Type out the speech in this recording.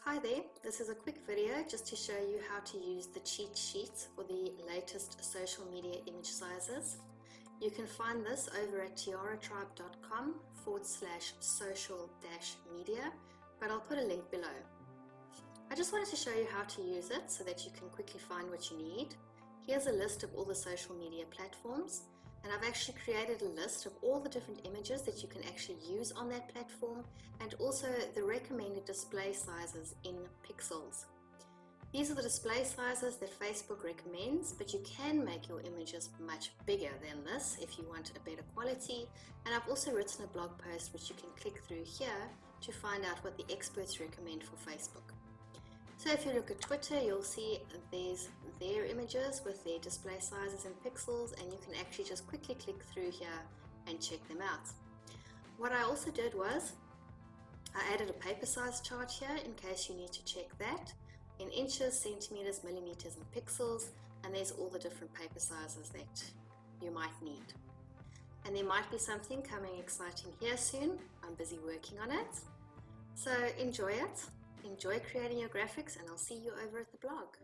Hi there, this is a quick video just to show you how to use the cheat sheets for the latest social media image sizes. You can find this over at tiaratribe.com/social-media, but I'll put a link below. I just wanted to show you how to use it so that you can quickly find what you need. Here's a list of all the social media platforms, and I've actually created a list of all the different images that you can actually use on that platform, and also the recommended display sizes in pixels. These are the display sizes that Facebook recommends, but you can make your images much bigger than this if you want a better quality. And I've also written a blog post which you can click through here to find out what the experts recommend for Facebook. So if you look at Twitter, you'll see there's their images with their display sizes in pixels, and you can actually just quickly click through here and check them out. What I also did was I added a paper size chart here in case you need to check that in inches, centimeters, millimeters, and pixels, and there's all the different paper sizes that you might need. And there might be something coming exciting here soon. I'm busy working on it. So enjoy it. Enjoy creating your graphics, and I'll see you over at the blog.